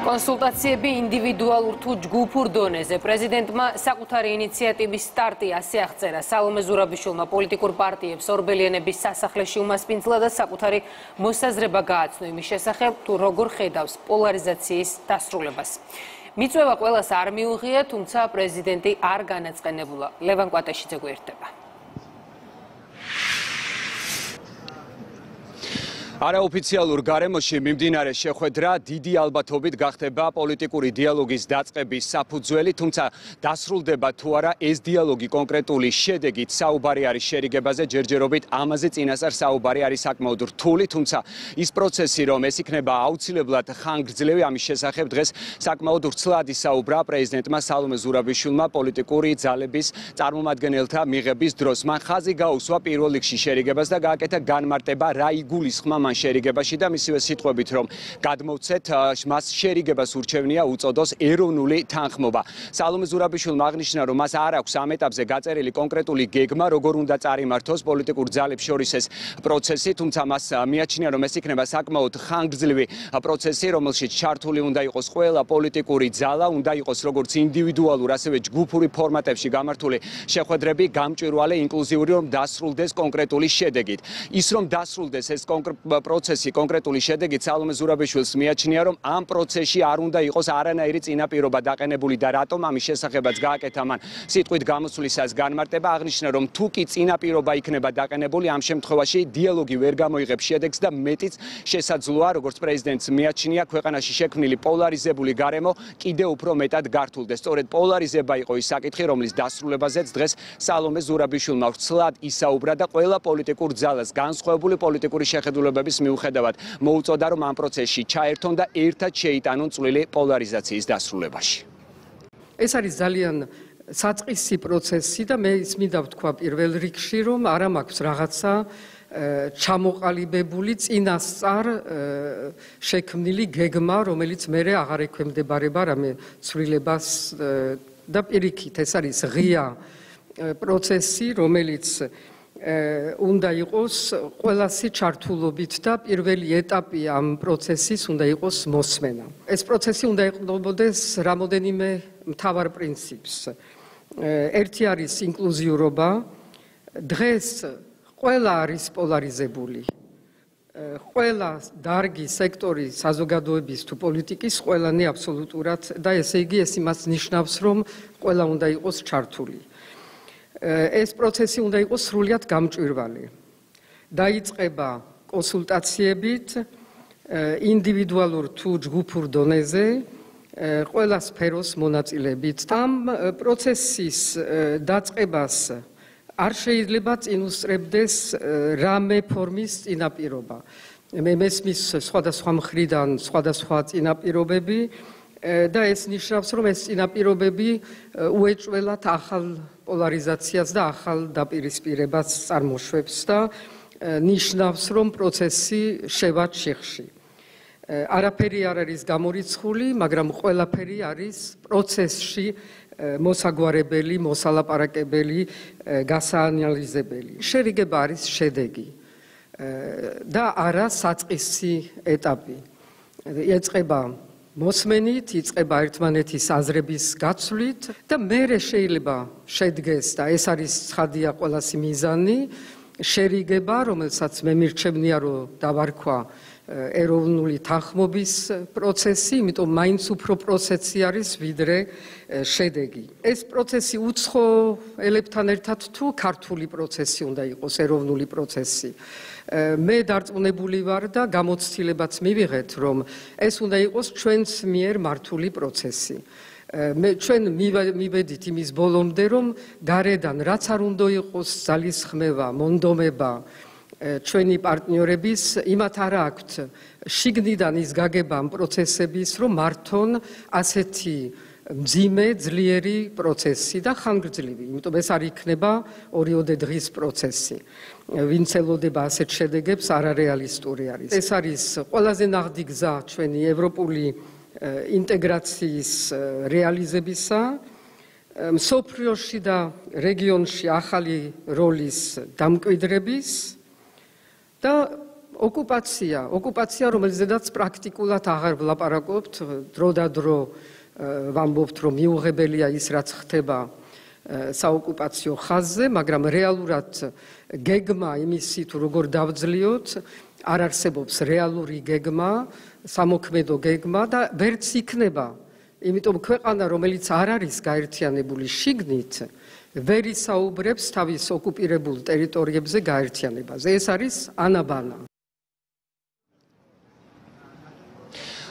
კონსულტაციები ინდივიდუალურ თუ ჯგუფურ დონეზე პრეზიდენტმა საკუთარი ინიციატივის სტარტი ასე აღწერა. სალომე ზურაბიშვილმა პოლიტიკურ პარტიებს ორბელიანების სასახლეში უმასპინძლა და საკუთარი მოსაზრება გააცნო იმის შესახებ, თუ როგორ ხედავს პოლარიზაციის დასრულებას. მიწვევა ყველას არ მიუღია, თუმცა პრეზიდენტი არ განაწყენებულა. ლევან კვატეშიძე გვერდება. არაოფიციალურ გარემოში მიმდინარე შეხვედრა დიდი ალბათობით გახდება პოლიტიკური დიალოგის დაწყების საფუძველი, თუმცა დასრულდება თუ არა ეს დიალოგი კონკრეტული შედეგით საუბარი არის შერიგებაზე, ჯერჯერობით ამაზე წინასწარ საუბარი არის საკმაოდ რთული, თუმცა ის პროცესი, რომ ეს იქნება აუცილებლად ხანგრძლივი, ამის შესახებ დღეს საკმაოდ ვრცლად ისაუბრა პრეზიდენტმა სალომე ზურაბიშვილმა პოლიტიკური ძალების წარმომადგენელთა მიღების დროს. მან ხაზი გაუსვა პირველ რიგში შერიგებას და გააკეთა განმარტება რა იგულისხმა შერიგებაში და მისივე სიტყვებით, რომ გადმოვცეთ მას შერიგებას ურჩევნია უწოდოს ეროვნული თანხმობა. სალომე ზურაბიშვილმა აღნიშნა, რომ მას არ აქვს ამ ეტაპზე გაწერილი კონკრეტული გეგმა, როგორ უნდა წარიმართოს პოლიტიკურ ძალებს შორის ეს პროცესი, თუმცა მას მიაჩნია, რომ ეს იქნება საკმაოდ ხანგრძლივი პროცესი, რომელშიც ჩართული უნდა იყოს ყველა პოლიტიკური ძალა, უნდა იყოს როგორც ინდივიდუალურ, ასევე ჯგუფური ფორმატებში გამართული შეხვედრები გამჭვირვალე, ინკლუზიური, რომ დასრულდეს კონკრეტული შედეგით. ის რომ დასრულდეს ეს პროცესი კონკრეტული შედეგით, სალომე ზურაბიშვილს მიაჩნია, რომ ამ პროცესში არ უნდა იყოს არანაირი წინაპირობა დაყენებული და რატომ ამის შესახებაც გააკეთა მან სიტყვით გამოსვლისას განმარტება, აღნიშნა, რომ თუ კი წინაპირობა იქნება დაყენებული, ამ შემთხვევაში დიალოგი ვერ გამოიღებს შედეგს და მეტიც შესაძლოა, როგორც პრეზიდენტს მიაჩნია, ქვეყანაში შექმნილი პოლარიზებული გარემო კიდევ უფრო მეტად გართულდეს. სწორედ პოლარიზება იყო ის საკითხი, რომლის დასრულებაზეც დღეს სალომე ზურაბიშვილმა ვრცლად ისაუბრა და ყველა პოლიტიკურ ძალას განსხვავებული პოლიტიკური შეხედულებების მიუხედავად მოუწოდა, რომ ამ პროცესში ჩაერთონ და ერთად შეიტანონ წვლილი პოლარიზაციის დასრულებაში. ეს არის ძალიან საწყისი პროცესი და მე მინდა ვთქვა პირველ რიგში, რომ არა მაქვს რაღაცა ჩამოყალიბებული წინასწარ შექმნილი გეგმა, რომელიც მერე აღარ ექვემდებარება რამე ცვლილებას და პირიქით ეს არის ღია პროცესი, რომელიც უნდა იყოს ყველასი ჩართულობით და პირველი ეტაპი ამ პროცესის უნდა იყოს მოსმენა. ეს პროცესი უნდა ეყრდნობოდეს რამოდენიმე მთავარ პრინციპს. ერთი არის ინკლუზიურობა. დღეს ყველა არის პოლარიზებული. ყველა დარგი სექტორი საზოგადოების თუ პოლიტიკის ყველანი აბსოლუტურად და ესე იგი ეს იმას ნიშნავს, რომ ყველა უნდა იყოს ჩართული. ეს პროცესი უნდა იყოს სრულიად გამჭვირვალე. დაიწყება კონსულტაციებით ინდივიდუალურ თუ ჯგუფურ დონეზე, ყველა სფეროს მონაწილებით. ამ პროცესის დაწყებას არ შეიძლება წინ უსწრებდეს რამე ფორმის წინაპირობა. მე მესმის სხვადასხვა მხრიდან სხვადასხვა წინაპირობები და ეს ნიშნავს, რომ ეს წინაპირობები უეჭველად ახალ პოლარიზაციას და ახალ დაპირისპირებას წარმოშვებს და ნიშნავს, რომ პროცესი შევა ჩიხში. არაფერი არ არის გამორიცხული, მაგრამ ყველაფერი არის პროცესში მოსაგვარებელი, მოსალაპარაკებელი, გასაანალიზებელი. შერიგება არის შედეგი და არა საწყისი ეტაპი. ეწყება მოსმენით, იწყება ერთმანეთის აზრების გაცვლით და მერე შეიძლება შედგეს და ეს არის ცხადია ყველასი მიზანი, შერიგება, რომელსაც მე მირჩევნია, რომ დავარქვა ეროვნული თანხმობის პროცესი, იმიტომ მაინც უფრო პროცესი არის ვიდრე შედეგი. ეს პროცესი უცხო ელებთან ერთად თუ ქართული პროცესი უნდა იყოს, ეროვნული პროცესი. მე დარწმუნებული ვარ და გამოცდილებაც მივიღეთ, რომ ეს უნდა იყოს ჩვენს მიერ მართული პროცესი. ჩვენ მივედით იმის ბოლომდე, რომ გარედან რაც არ უნდა იყოს ძალისხმევა, მონდომება ჩვენი პარტნიორების, იმათ არ აქვთ შიგნიდან ის გაგება ამ პროცესების, რომ მართონ ასეთი მძიმე, ძლიერი პროცესი და ხანგრძლივი. იმიტომ ეს არ იქნება ორიოდე დღის პროცესი. ვინც ელოდება ასეთ შედეგებს, არარეალისტური არის. ეს არის ყველაზე ნაღდი გზა ჩვენი ევროპული ინტეგრაციის რეალიზებისა, მსოფლიოში და რეგიონში ახალი როლის დამკვიდრების და ოკუპაცია, რომელზედაც პრაქტიკულად აღარ ვლაპარაკობთ, დრო და დრო ვამბობთ, რომ მიუღებელია ის, რაც ხდება საოკუპაციო ხაზზე, მაგრამ რეალურად გეგმა იმისი თუ როგორ დავძლიოთ, არ არსებობს რეალური გეგმა, სამოქმედო გეგმა და ვერც იქნება. იმიტომ ქვეყანა, რომელიც არ არის გაერთიანებული შიგნით, ვერ ისაუბრებს თავის ოკუპირებულ ტერიტორიებზე გაერთიანებაზე. ეს არის ანაბანა.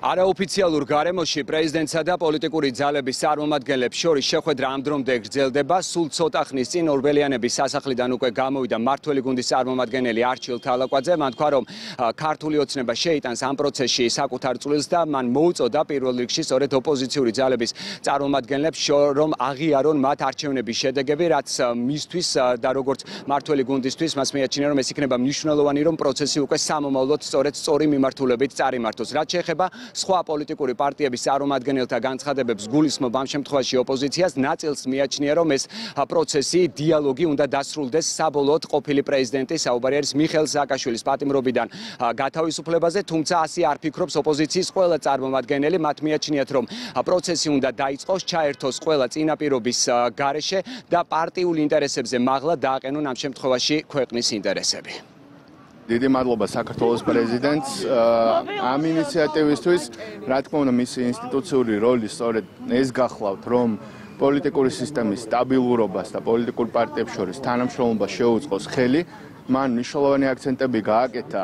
არაოფიციალურ გარემოში პრეზიდენტსა და პოლიტიკური ძალების წარმომადგენლებს შორის შეხვედრა ამ დრომდე გრძელდება. სულ ცოტა ხნის წინ ორბელიანების სასახლიდან უკვე გამოვიდა მმართველი გუნდის წარმომადგენელი არჩილ თალაკვაძე. მან თქვა, რომ ქართული ოცნება შეიტანს ამ პროცესში საკუთარ წვლილს და მან მოუწოდა პირველ რიგში სწორედ ოპოზიციური ძალების წარმომადგენლებს, რომ აღიარონ მათ არჩევნების შედეგები, რაც მისთვის და როგორც მმართველი გუნდისთვის მას მიაჩნია, რომ ეს იქნება მნიშვნელოვანი, რომ პროცესი უკვე სამომავლოდ სწორედ სწორი მიმართულებით წარიმართოს. რაც შეეხება სხვა პოლიტიკური პარტიების წარმომადგენელთა განცხადებებს გულისხმობ ამ შემთხვევაში ოპოზიციას, ნაწილს მიაჩნია, რომ ეს პროცესი, დიალოგი უნდა დასრულდეს საბოლოოდ ყოფილი პრეზიდენტის, საუბარი არის მიხეილ სააკაშვილის პატიმრობიდან გათავისუფლებაზე, თუმცა ასე არ ფიქრობს ოპოზიციის ყველა წარმომადგენელი. მათ მიაჩნიათ, რომ პროცესი უნდა დაიწყოს, ჩაერთოს ყველა წინაპირობის გარეშე და პარტიულ ინტერესებზე მაღლა დააყენონ ამ შემთხვევაში ქვეყნის ინტერესები. დიდი მადლობა საქართველოს პრეზიდენტს ამ ინიციატივისთვის. რა თქმა უნდა, მისი ინსტიტუციური როლი სწორედ ეს გახლავთ, რომ პოლიტიკური სისტემის სტაბილურობას და პოლიტიკურ პარტიებს შორის თანამშრომლობას შეუწყოს ხელი. მან მნიშვნელოვანი აქცენტები გააკეთა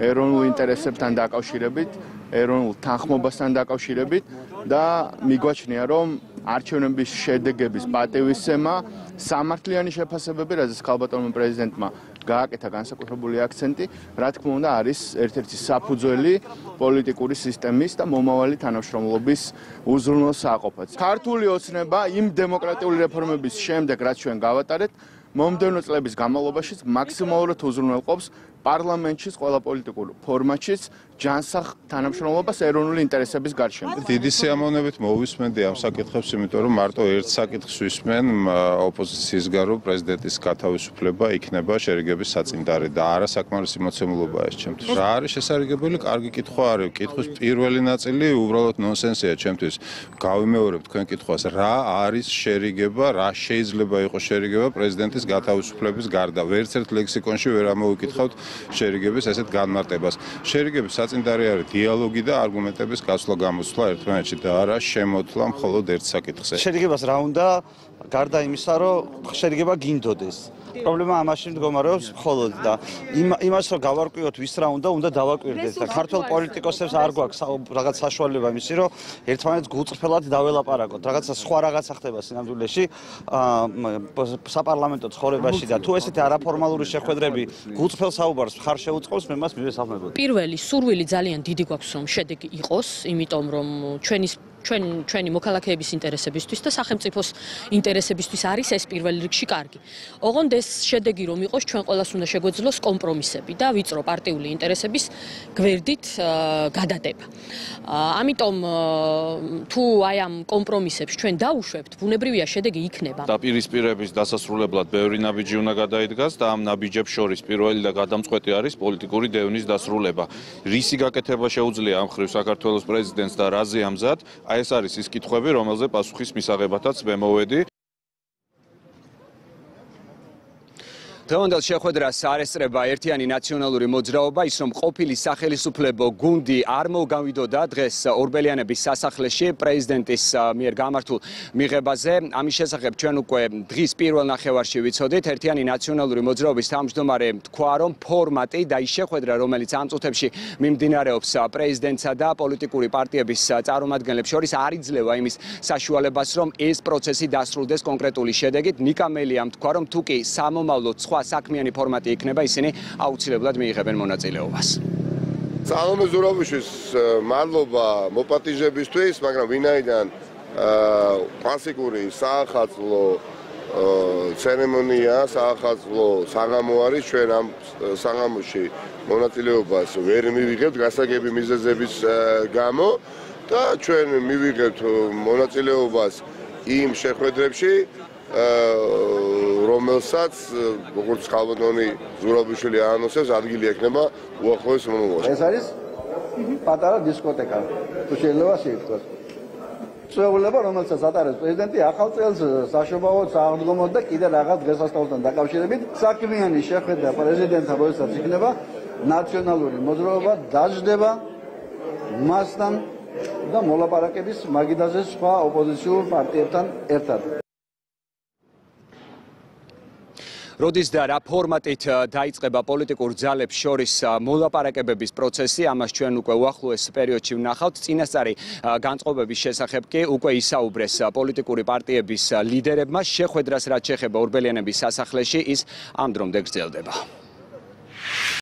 ეროვნულ ინტერესებთან დაკავშირებით, ეროვნულ თანხმობასთან დაკავშირებით და მიგვაჩნია, რომ არჩევნების შედეგების პატივისცემა, სამართლიანი შეფასებები, რაზეც ქალბატონმა პრეზიდენტმა გააკეთა განსაკუთრებული აქცენტი, რა თქმა უნდა, არის ერთ-ერთი საფუძველი პოლიტიკური სისტემის და მომავალი თანამშრომლობის უზრუნველსაყოფად. ქართული ოცნება იმ დემოკრატიული რეფორმების შემდეგ, რაც ჩვენ გავატარეთ, მომდევნო წლების განმავლობაში მაქსიმალურად უზრუნველყოფს პარლამენტშიც, ყველა პოლიტიკურ ფორმატშიც ჯანსაღ თანამშრომლობას ეროვნული ინტერესების გარშემო. დიდი სიამოვნებით მოვისმენდი ამ საკითხებს, იმიტომ რომ მარტო ერთ საკითხს ვისმენ ოპოზიციის გარო პრეზიდენტის გათავისუფლება იქნება შერიგების საწინდარი და არა საკმარისი მოცემულობაა ეს ჩემთვის. რა არის შესაძლებელი? კარგი კითხვა არის. კითხვის პირველი ნაწილი უბრალოდ ნონსენსია ჩემთვის. გავიმეორებ თქვენ კითხვას, რა არის შერიგება, რა შეიძლება იყოს შერიგება პრეზიდენტის გათავისუფლების გარდა. ვერც ერთ ლექსიკონში ვერ ამოვიკითხავთ შერიგების ესეთ განმარტებას. შერიგების საწინდარი არის დიალოგი და არგუმენტების გასვლა გამოსვლა ერთმანეთში და არა შემოთვლა მხოლოდ ერთ საკითხზე. შერიგებას რა უნდა გარდა იმისა, რომ შერიგება გინდოდეს. პრობლემა ამაში მდგომარეობს მხოლოდ და იმას რომ გავარკვიოთ ვის რა უნდა დავაკვირდეს და ქართულ პოლიტიკოსებს არ გვაქვს რაღაც საშუალება იმისი რომ ერთმანეთს გულწრფელად დაველაპარაკოთ. რაღაცა სხვა რაღაცა ხდება სინამდვილეში საპარლამენტო ცხოვრებაში და თუ ესეთი არაფორმალური შეხვედრები გულწრფელ საუბარს ხარ შეუწყობს, მე მას მივესალმებოდი. პირველი სურვილი ძალიან დიდი გვაქვს რომ შედეგი იყოს, იმიტომ რომ ჩვენი მოქალაქეების ინტერესებისთვის და სახელმწიფოს ინტერესებისთვის არის ეს პირველ რიგში კარგი. ოღონდ ეს შედეგი რომ იყოს, ჩვენ ყველას უნდა შეგვეძლოს კომპრომისები და ვიწრო პარტიული ინტერესების გვერდით გადადება. ამიტომ თუ აი ამ კომპრომისებს ჩვენ დაუშვებთ, ბუნებრივია შედეგი იქნება. დაპირისპირების დასასრულებლად ბევრი ნაბიჯი უნდა გადაიდგას და ამ ნაბიჯებს შორის პირველი და გადამწყვეტი არის პოლიტიკური დევნის დასრულება. რისი გაკეთება შეუძლია ამ ხრივ საქართველოს პრეზიდენტს და რაზე ამზად? ეს არის ის კითხვები, რომელზე პასუხის მისაღებათაც მე მოვედი. დღევანდელ შეხვედრას არ ესწრება ერთიანი ნაციონალური მოძრაობა, ის რომ ყოფილი სახელისუფლებო გუნდი არ მოგავიდოდა დღეს ორბელიანების სასახლეში პრეზიდენტის მიერ გამართულ მიღებაზე. ამის შესახებ ჩვენ უკვე დღის პირველ ნახევარში ვიცოდით. ერთიანი ნაციონალური მოძრაობის თავმჯდომარე თქვა, რომ ფორმატი და ის შეხვედრა, რომელიც ამ წუთებში მიმდინარეობს პრეზიდენტსა და პოლიტიკური პარტიების წარმომადგენლებს შორის, არ იძლევა იმის საშუალებას, რომ ეს პროცესი დასრულდეს კონკრეტული შედეგით. ნიკა მელიამ თქვა, რომ თუ კი სამომავლოდ სხვა საქმიანი ფორმატი იქნება, ისინი აუცილებლად მიიღებენ მონაწილეობას. სალომე ზურაბიშვილის მადლობა მოპატიჟებისთვის, მაგრამ ვინაიდან კლასიკური საახალწლო ცერემონია, საახალწლო საღამო არის, ჩვენ ამ საღამოში მონაწილეობას ვერ მივიღებთ გასაგები მიზეზების გამო და ჩვენ მივიღებთ მონაწილეობას იმ შეხვედრებში რომელსაც როგორც ხალბატონი ზურაბიშვილი აანონსებს, ადგილი ექნება უახლოეს მომავალში. ეს არის პატარა დისკოტეკა. თუ შეიძლება შეიტყვას. შეუძლება რომელსაც ატარებს პრეზიდენტი ახალ წელს საშობაოდ სააღდგომოდ და კიდე რაღაც დღესასწაულთან დაკავშირებით საქმიანი შეხვედრა პრეზიდენტთან როდესაც იქნება ნაციონალური მოძრაობა დაждდება მასთან და მოლაპარაკების მაგიდაზე სხვა ოპოზიციურ პარტიებთან ერთად. როდის და რა ფორმატით დაიწყება პოლიტიკურ ძალებს შორის მოლაპარაკებების პროცესი, ამას ჩვენ უკვე უახლოეს პერიოდში ვნახავთ. წინასწარი განწყობების შესახებ კი უკვე ისაუბრეს პოლიტიკური პარტიების ლიდერებმა. შეხვედრას რაც შეეხება ორბელიანების სასახლეში, ის ამ დრომდე გრძელდება.